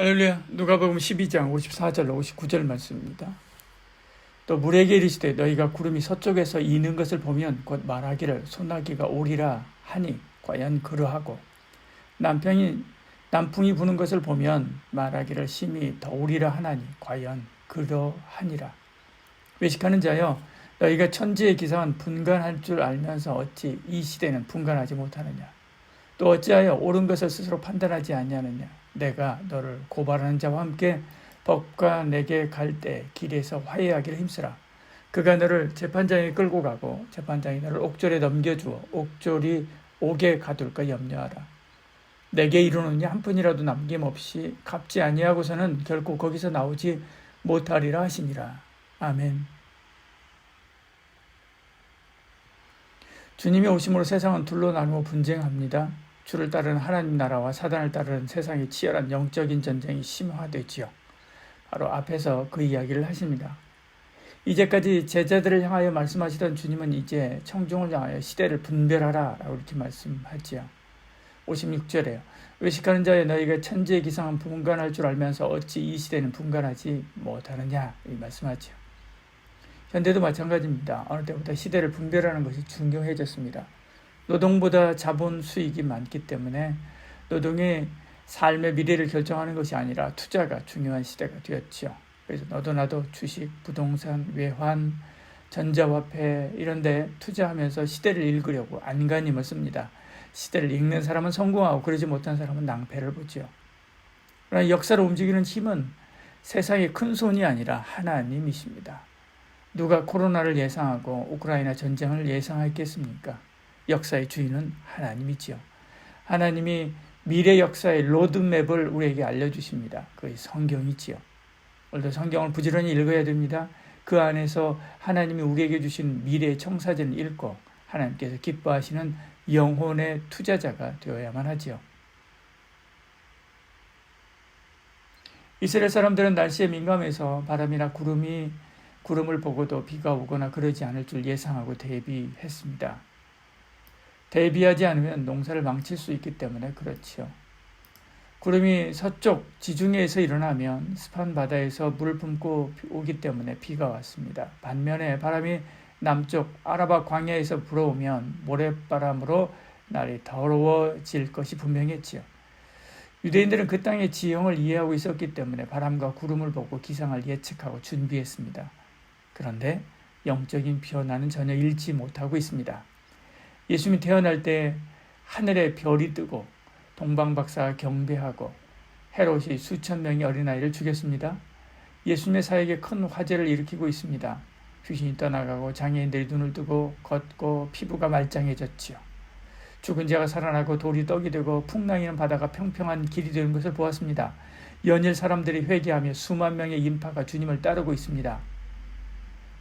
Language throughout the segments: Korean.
할렐루야. 누가복음 12장 54절 59절 말씀입니다. 또 물에게 이르시되 너희가 구름이 서쪽에서 이는 것을 보면 곧 말하기를 소나기가 오리라 하니 과연 그러하고 남풍이 부는 것을 보면 말하기를 심히 더우리라 하나니 과연 그러하니라. 외식하는 자여 너희가 천지의 기상은 분간할 줄 알면서 어찌 이 시대는 분간하지 못하느냐. 또 어찌하여 옳은 것을 스스로 판단하지 아니하느냐. 내가 너를 고발하는 자와 함께 법과 내게 갈 때 길에서 화해하기를 힘쓰라. 그가 너를 재판장에 끌고 가고 재판장이 너를 옥졸에 넘겨주어 옥졸이 옥에 가둘까 염려하라. 내게 이르노니 한 푼이라도 남김없이 갚지 아니하고서는 결코 거기서 나오지 못하리라 하시니라. 아멘. 주님이 오심으로 세상은 둘로 나누어 분쟁합니다. 주를 따르는 하나님 나라와 사단을 따르는 세상의 치열한 영적인 전쟁이 심화되지요. 바로 앞에서 그 이야기를 하십니다. 이제까지 제자들을 향하여 말씀하시던 주님은 이제 청중을 향하여 시대를 분별하라 라고 이렇게 말씀하지요. 56절에요. 외식하는 자여 너희가 천지의 기상은 분간할 줄 알면서 어찌 이 시대는 분간하지 못하느냐 이 말씀하지요. 현대도 마찬가지입니다. 어느 때보다 시대를 분별하는 것이 중요해졌습니다. 노동보다 자본 수익이 많기 때문에 노동이 삶의 미래를 결정하는 것이 아니라 투자가 중요한 시대가 되었지요. 그래서 너도 나도 주식, 부동산, 외환, 전자화폐 이런 데 투자하면서 시대를 읽으려고 안간힘을 씁니다. 시대를 읽는 사람은 성공하고 그러지 못한 사람은 낭패를 보죠. 그러나 역사를 움직이는 힘은 세상의 큰 손이 아니라 하나님이십니다. 누가 코로나를 예상하고 우크라이나 전쟁을 예상했겠습니까? 역사의 주인은 하나님이지요. 하나님이 미래 역사의 로드맵을 우리에게 알려주십니다. 그게 성경이지요. 오늘도 성경을 부지런히 읽어야 됩니다. 그 안에서 하나님이 우리에게 주신 미래의 청사진을 읽고 하나님께서 기뻐하시는 영혼의 투자자가 되어야만 하지요. 이스라엘 사람들은 날씨에 민감해서 바람이나 구름을 보고도 비가 오거나 그러지 않을 줄 예상하고 대비했습니다. 대비하지 않으면 농사를 망칠 수 있기 때문에 그렇지요. 구름이 서쪽 지중해에서 일어나면 습한 바다에서 물을 뿜고 오기 때문에 비가 왔습니다. 반면에 바람이 남쪽 아라바 광야에서 불어오면 모래바람으로 날이 더러워질 것이 분명했지요. 유대인들은 그 땅의 지형을 이해하고 있었기 때문에 바람과 구름을 보고 기상을 예측하고 준비했습니다. 그런데 영적인 변화는 전혀 잃지 못하고 있습니다. 예수님이 태어날 때 하늘에 별이 뜨고 동방박사가 경배하고 헤롯이 수천 명의 어린아이를 죽였습니다. 예수님의 사역에 큰 화제를 일으키고 있습니다. 귀신이 떠나가고 장애인들이 눈을 뜨고 걷고 피부가 말짱해졌지요. 죽은 자가 살아나고 돌이 떡이 되고 풍랑이는 바다가 평평한 길이 되는 것을 보았습니다. 연일 사람들이 회개하며 수만 명의 인파가 주님을 따르고 있습니다.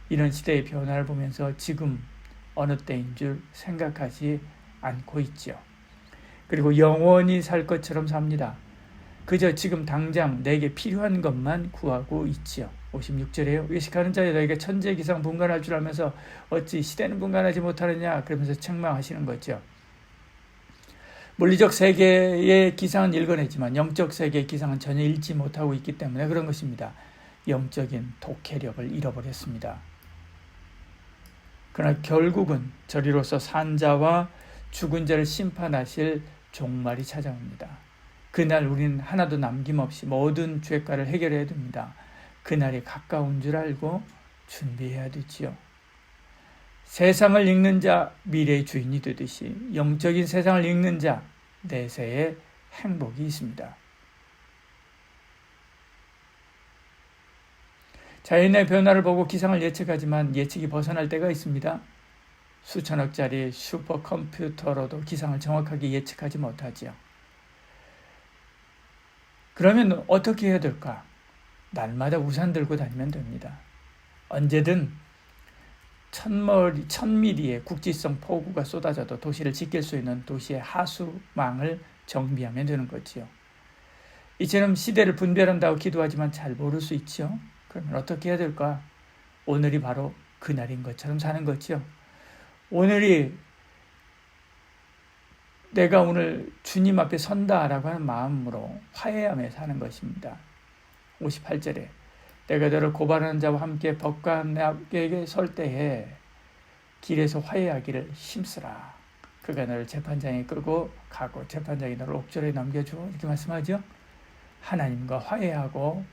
이런 시대의 변화를 보면서 지금 어느 때인 줄 생각하지 않고 있지요. 그리고 영원히 살 것처럼 삽니다. 그저 지금 당장 내게 필요한 것만 구하고 있지요. 56절에요. 외식하는 자여 너희가 천지의 기상 분간할 줄 알면서 어찌 시대는 분간하지 못하느냐 그러면서 책망하시는 거죠. 물리적 세계의 기상은 읽어내지만 영적 세계의 기상은 전혀 읽지 못하고 있기 때문에 그런 것입니다. 영적인 독해력을 잃어버렸습니다. 그러나 결국은 저리로서 산 자와 죽은 자를 심판하실 종말이 찾아옵니다. 그날 우리는 하나도 남김없이 모든 죄가를 해결해야 됩니다. 그날이 가까운 줄 알고 준비해야 되지요. 세상을 읽는 자 미래의 주인이 되듯이 영적인 세상을 읽는 자 내세에 행복이 있습니다. 자연의 변화를 보고 기상을 예측하지만 예측이 벗어날 때가 있습니다. 수천억짜리 슈퍼컴퓨터로도 기상을 정확하게 예측하지 못하지요. 그러면 어떻게 해야 될까? 날마다 우산 들고 다니면 됩니다. 언제든 1000mm의 국지성 폭우가 쏟아져도 도시를 지킬 수 있는 도시의 하수망을 정비하면 되는 거지요. 이처럼 시대를 분별한다고 기도하지만 잘 모를 수 있죠. 그러면 어떻게 해야 될까? 오늘이 바로 그날인 것처럼 사는 거죠. 오늘이 내가 오늘 주님 앞에 선다라고 하는 마음으로 화해하며 사는 것입니다. 58절에 내가 너를 고발하는 자와 함께 법관에게 설 때에 길에서 화해하기를 힘쓰라. 그가 너를 재판장에 끌고 가고 재판장이 너를 옥절에 넘겨주고 이렇게 말씀하죠. 하나님과 화해하고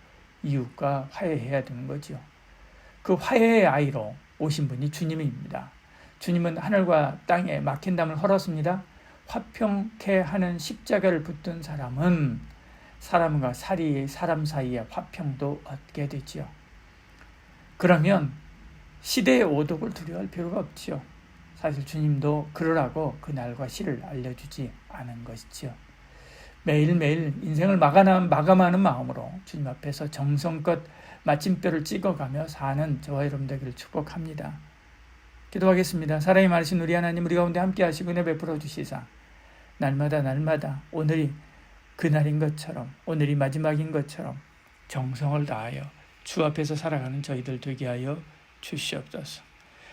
이웃과 화해해야 되는 거죠. 그 화해의 아이로 오신 분이 주님입니다. 주님은 하늘과 땅에 막힌 담을 헐었습니다. 화평케 하는 십자가를 붙든 사람은 사람과 사람 사이의 화평도 얻게 되지요. 그러면 시대의 오독을 두려워할 필요가 없지요. 사실 주님도 그러라고 그날과 시를 알려주지 않은 것이지요. 매일매일 인생을 마감하는 마음으로 주님 앞에서 정성껏 마침표를 찍어가며 사는 저와 여러분 되기를 축복합니다. 기도하겠습니다. 사랑이 많으신 우리 하나님, 우리 가운데 함께 하시고 은혜 베풀어 주시사 날마다 오늘이 그날인 것처럼, 오늘이 마지막인 것처럼 정성을 다하여 주 앞에서 살아가는 저희들 되게 하여 주시옵소서.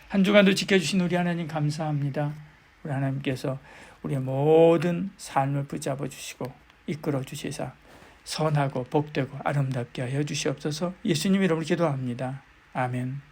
한 주간도 지켜주신 우리 하나님 감사합니다. 우리 하나님께서 우리의 모든 삶을 붙잡아 주시고 이끌어 주시사 선하고 복되고 아름답게 하여 주시옵소서. 예수님 이름으로 기도합니다. 아멘.